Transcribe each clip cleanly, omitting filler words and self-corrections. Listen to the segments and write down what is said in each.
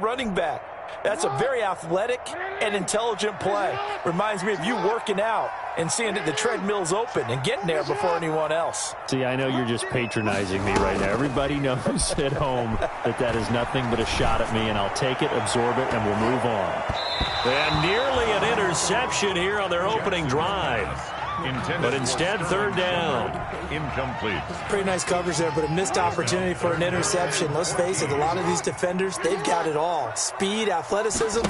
running back. That's a very athletic and intelligent play. Reminds me of you working out and seeing that the treadmill's open and getting there before anyone else. See, I know you're just patronizing me right now. Everybody knows at home that that is nothing but a shot at me, and I'll take it, absorb it, and we'll move on. And nearly an interception here on their opening drive. But instead, third down. Incomplete. Pretty nice coverage there, but a missed opportunity for an interception. Let's face it, a lot of these defenders, they've got it all. Speed, athleticism,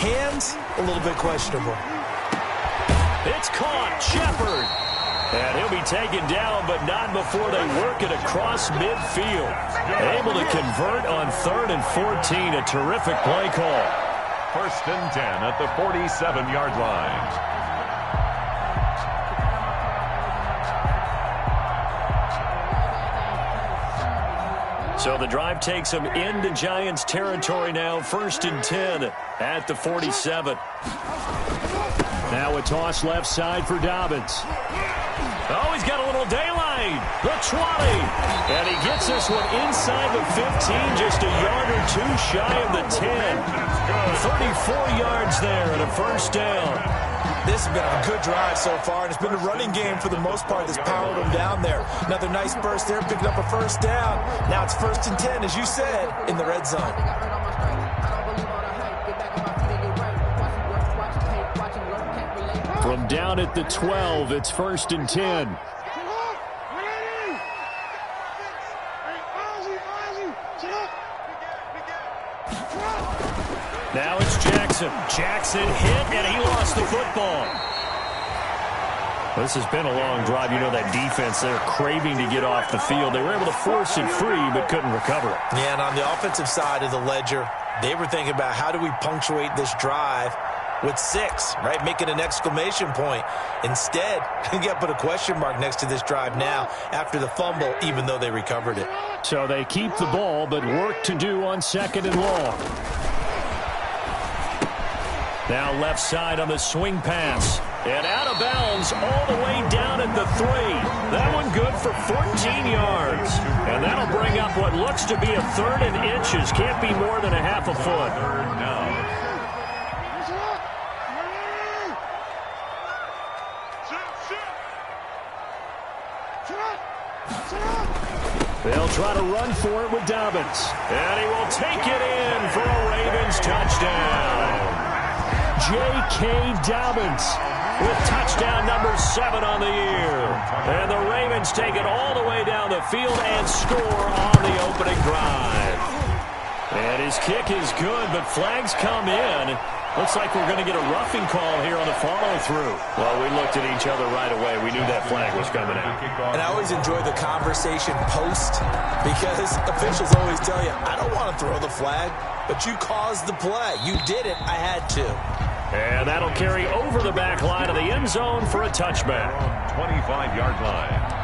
hands, a little bit questionable. It's caught, Shepard. And he'll be taken down, but not before they work it across midfield. Able to convert on 3rd and 14, a terrific play call. 1st and 10 at the 47-yard line. So the drive takes them into Giants territory now. 1st and 10 at the 47. Now a toss left side for Dobbins. Oh, he's got a little daylight. The 20. And he gets this one inside the 15, just a yard or two shy of the 10. 34 yards there and a first down. This has been a good drive so far, and it's been a running game for the most part that's powered them down there. Another nice burst there, picking up a first down. Now it's 1st and 10, as you said, in the red zone. From down at the 12, it's 1st and 10. Now it's Jackson. Jackson hit, and he lost the football. This has been a long drive. You know that defense, they're craving to get off the field. They were able to force it free, but couldn't recover it. Yeah, and on the offensive side of the ledger, they were thinking about how do we punctuate this drive with 6, right? Make it an exclamation point. Instead, you got to put a question mark next to this drive now after the fumble, even though they recovered it. So they keep the ball, but work to do on 2nd and long. Now left side on the swing pass. And out of bounds all the way down at the 3. That one good for 14 yards. And that'll bring up what looks to be a 3rd and inches. Can't be more than a half a foot. They'll try to run for it with Dobbins. And he will take it in for a Ravens touchdown. J.K. Dobbins with touchdown number 7 on the year. And the Ravens take it all the way down the field and score on the opening drive. And his kick is good, but flags come in. Looks like we're going to get a roughing call here on the follow-through. Well, we looked at each other right away. We knew that flag was coming out. And I always enjoy the conversation post because officials always tell you, I don't want to throw the flag, but you caused the play. You did it. I had to. And that'll carry over the back line of the end zone for a touchback. 25-yard line.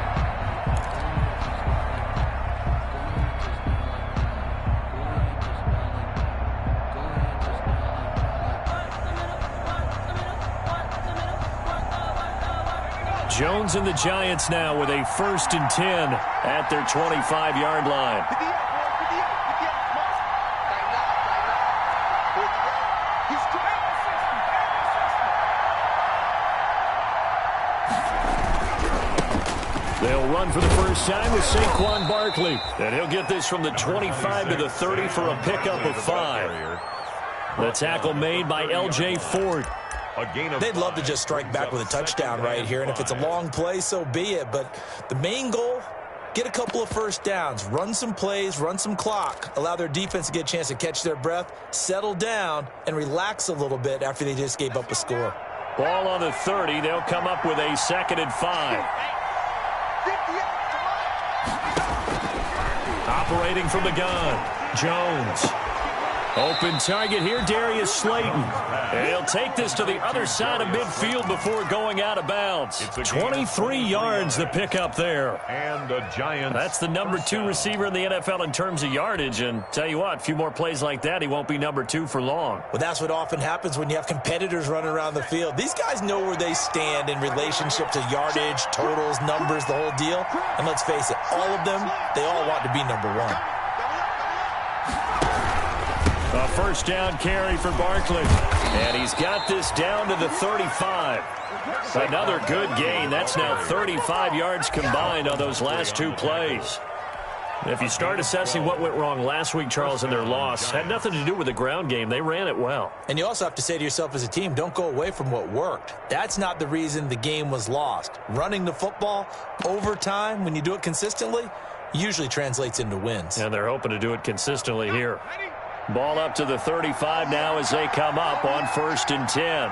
Jones and the Giants now with a 1st and 10 at their 25-yard line. They'll run for the first time with Saquon Barkley. And he'll get this from the 25 to the 30 for a pickup of 5. The tackle made by L.J. Ford. They'd love to just strike back with a touchdown right here, and if it's a long play, so be it. But the main goal, get a couple of first downs, run some plays, run some clock, allow their defense to get a chance to catch their breath, settle down, and relax a little bit after they just gave up a score. Ball on the 30. They'll come up with a 2nd and 5. Operating from the gun, Jones. Open target here, Darius Slayton. And he'll take this to the other side of midfield before going out of bounds. 23 yards the pickup there. And the Giants. That's the number 2 receiver in the NFL in terms of yardage. And tell you what, a few more plays like that, he won't be number 2 for long. Well, that's what often happens when you have competitors running around the field. These guys know where they stand in relationship to yardage, totals, numbers, the whole deal. And let's face it, all of them, they all want to be number 1. A first down carry for Barkley. And he's got this down to the 35. Another good gain. That's now 35 yards combined on those last two plays. If you start assessing what went wrong last week, Charles, in their loss, had nothing to do with the ground game. They ran it well. And you also have to say to yourself as a team, don't go away from what worked. That's not the reason the game was lost. Running the football over time, when you do it consistently, usually translates into wins. And they're hoping to do it consistently here. Ball up to the 35 now as they come up on 1st and 10.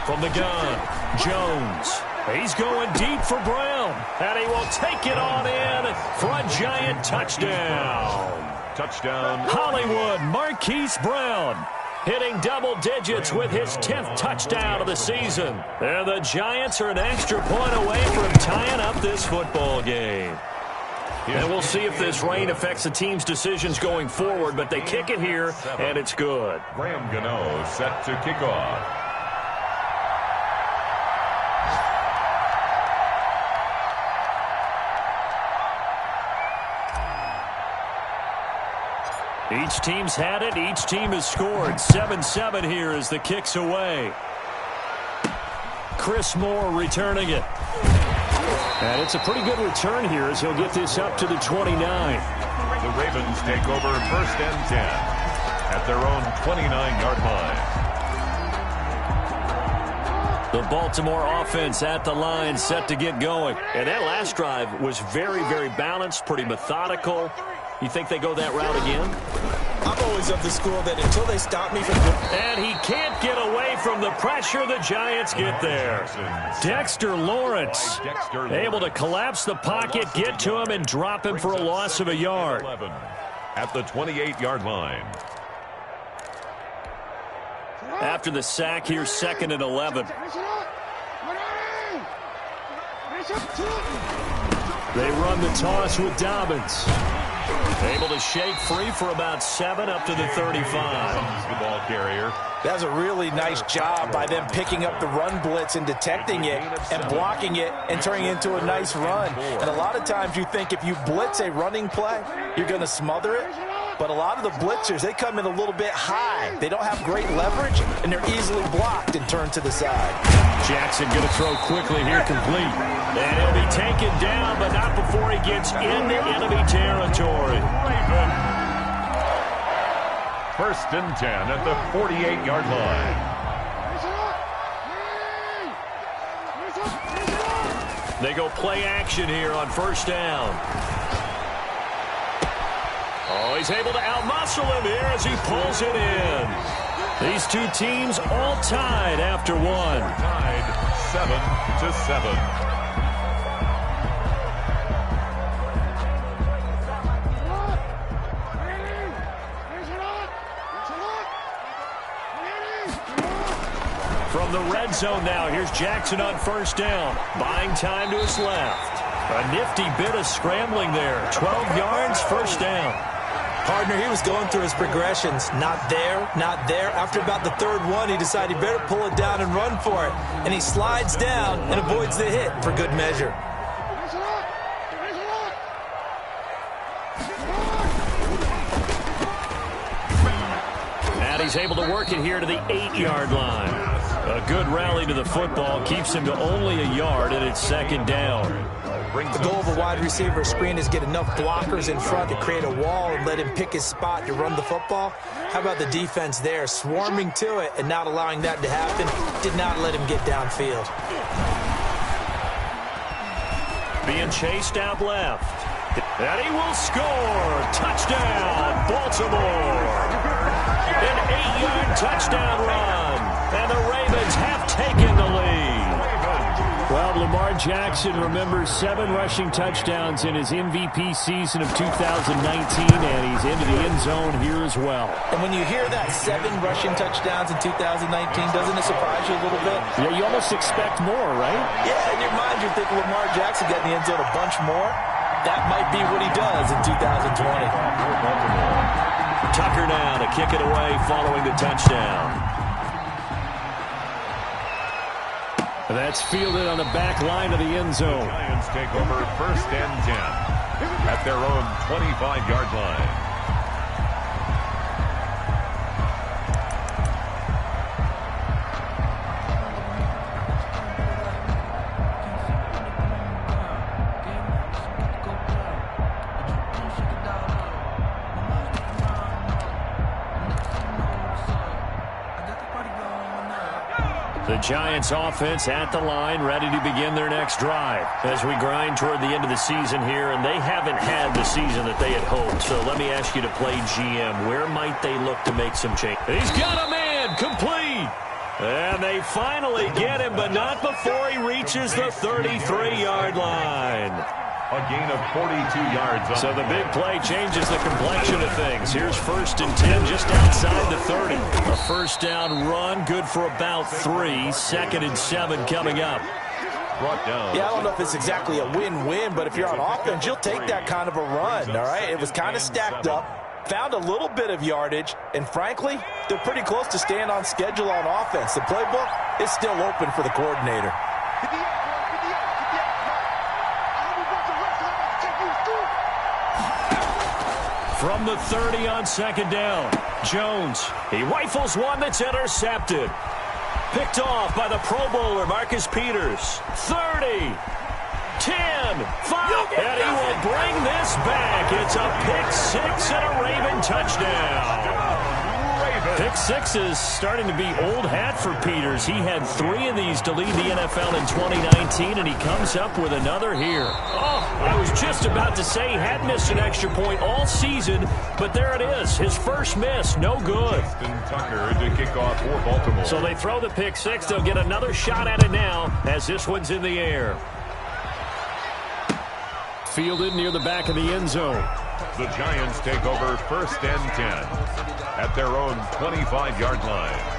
From the gun, Jones. He's going deep for Brown. And he will take it on in for a giant touchdown. Touchdown. Hollywood Marquise Brown hitting double digits with his 10th touchdown of the season. And the Giants are an extra point away from tying up this football game. And we'll see if this rain affects the team's decisions going forward, but they kick it here, and it's good. Graham Gano set to kick off. Each team's had it. Each team has scored. 7-7 here as the kick's away. Chris Moore returning it. And it's a pretty good return here as he'll get this up to the 29. The Ravens take over 1st and 10 at their own 29-yard line. The Baltimore offense at the line, set to get going. And that last drive was very, very balanced, pretty methodical. You think they go that route again? I'm always of the school that until they stop me from... And he can't get away from the pressure. The Giants get there. Dexter Lawrence able to collapse the pocket, get to him, and drop him for a loss of a yard. At the 28-yard line. After the sack, here's 2nd and 11. They run the toss with Dobbins. Able to shake free for about 7 up to the 35. The ball carrier. That was a really nice job by them picking up the run blitz and detecting it and blocking it and turning it into a nice run. And a lot of times you think if you blitz a running play, you're going to smother it. But a lot of the blitzers, they come in a little bit high. They don't have great leverage, and they're easily blocked and turned to the side. Jackson going to throw quickly here, complete. And he'll be taken down, but not before he gets into enemy territory. 1st and 10 at the 48-yard line. They go play action here on 1st down. Oh, he's able to outmuscle him here as he pulls it in. These two teams all tied after one. Tied 7-7. From the red zone now, here's Jackson on 1st down. Buying time to his left. A nifty bit of scrambling there. 12 yards, 1st down. Partner, he was going through his progressions. Not there, not there. After about the 3rd one, he decided he better pull it down and run for it. And he slides down and avoids the hit for good measure. And he's able to work it here to the 8-yard line. A good rally to the football keeps him to only a yard, and it's 2nd down. The goal of a wide receiver screen is get enough blockers in front to create a wall and let him pick his spot to run the football. How about the defense there, swarming to it and not allowing that to happen? Did not let him get downfield. Being chased out left. And he will score. Touchdown, Baltimore. An 8-yard touchdown run. And the Ravens have taken the lead. Well, Lamar Jackson remembers 7 rushing touchdowns in his MVP season of 2019, and he's into the end zone here as well. And when you hear that 7 rushing touchdowns in 2019, doesn't it surprise you a little bit? Yeah, you almost expect more, right? Yeah, in your mind you're thinking Lamar Jackson got in the end zone a bunch more. That might be what he does in 2020. Tucker now to kick it away following the touchdown. That's fielded on the back line of the end zone. Giants take over 1st and 10 at their own 25-yard line. The Giants offense at the line, ready to begin their next drive as we grind toward the end of the season here, and they haven't had the season that they had hoped. So let me ask you to play GM. Where might they look to make some change? He's got a man, complete. And they finally get him, but not before he reaches the 33-yard line. A gain of 42 yards. So the big play changes the complexion of things. Here's 1st and 10 just outside the 30. A first down run, good for about 3. 2nd and 7 coming up. Brought down. Yeah, I don't know if it's exactly a win-win, but if you're on offense, you'll take that kind of a run, all right? It was kind of stacked up, found a little bit of yardage, and frankly, they're pretty close to staying on schedule on offense. The playbook is still open for the coordinator. From the 30 on 2nd down, Jones. He rifles one that's intercepted. Picked off by the Pro Bowler, Marcus Peters. 30, 10, 5, and he will bring this back. It's a pick 6 and a Raven touchdown. Pick 6 is starting to be old hat for Peters. He had 3 of these to lead the NFL in 2019, and he comes up with another here. Oh, I was just about to say he had missed an extra point all season, but there it is. His first miss, no good. Justin Tucker to kick off for Baltimore. So they throw the pick 6. They'll get another shot at it now as this one's in the air. Fielded near the back of the end zone. The Giants take over 1st and 10 at their own 25-yard line.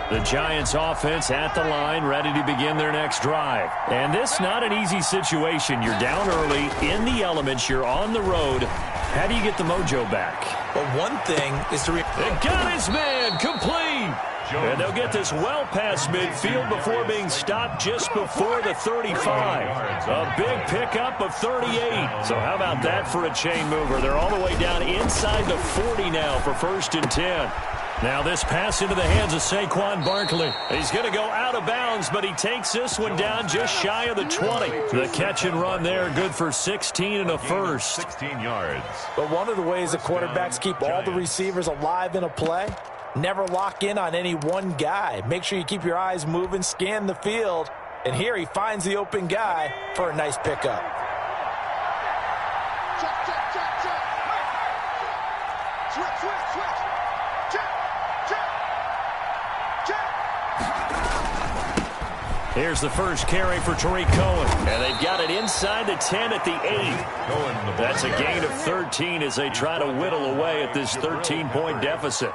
The Giants offense at the line, ready to begin their next drive. And this not an easy situation. You're down early, in the elements, you're on the road. How do you get the mojo back? Well, one thing is to... They got his man, complete. And they'll get this well past midfield before being stopped just before the 35. A big pickup of 38. So how about that for a chain mover? They're all the way down inside the 40 now for 1st and 10. Now this pass into the hands of Saquon Barkley. He's going to go out of bounds, but he takes this one down just shy of the 20. The catch and run there, good for 16 and a first. 16 yards. But one of the ways the quarterbacks keep all the receivers alive in a play, never lock in on any one guy. Make sure you keep your eyes moving, scan the field. And here he finds the open guy for a nice pickup. Here's the first carry for Tariq Cohen. And they've got it inside the 10 at the 8. That's a gain of 13 as they try to whittle away at this 13-point deficit.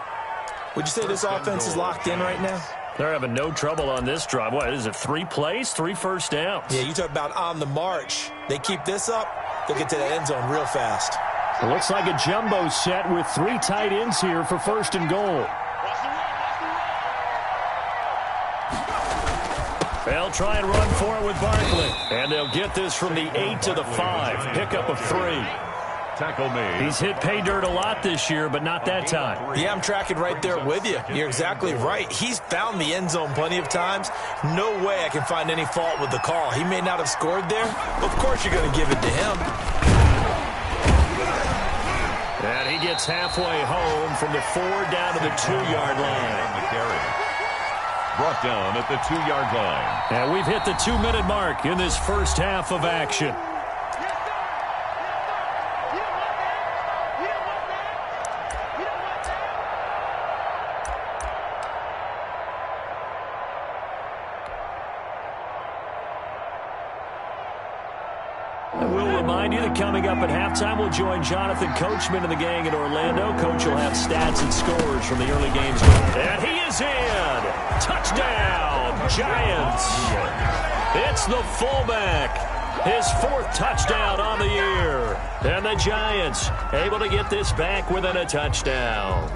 Would you say this offense is locked in right now? They're having no trouble on this drive. What is it, 3 plays, 3 first downs? Yeah, you talk about on the march. They keep this up, they'll get to the end zone real fast. It looks like a jumbo set with 3 tight ends here for 1st and goal. They'll try and run for it with Barkley. And they'll get this from the 8 to the 5. Pickup of 3. Tackle made. He's hit pay dirt a lot this year, but not that time. Yeah, I'm tracking right there with you. You're exactly right. He's found the end zone plenty of times. No way I can find any fault with the call. He may not have scored there, but of course you're going to give it to him. And he gets halfway home from the 4 down to the 2-yard line. Brought down at the 2-yard line. And we've hit the 2-minute mark in this first half of action. I will remind you that coming up at halftime, we'll join Jonathan Coachman and the gang in Orlando. Coach will have stats and scores from the early games. And he is in. Touchdown, Giants. It's the fullback. His 4th touchdown on the year. And the Giants able to get this back within a touchdown.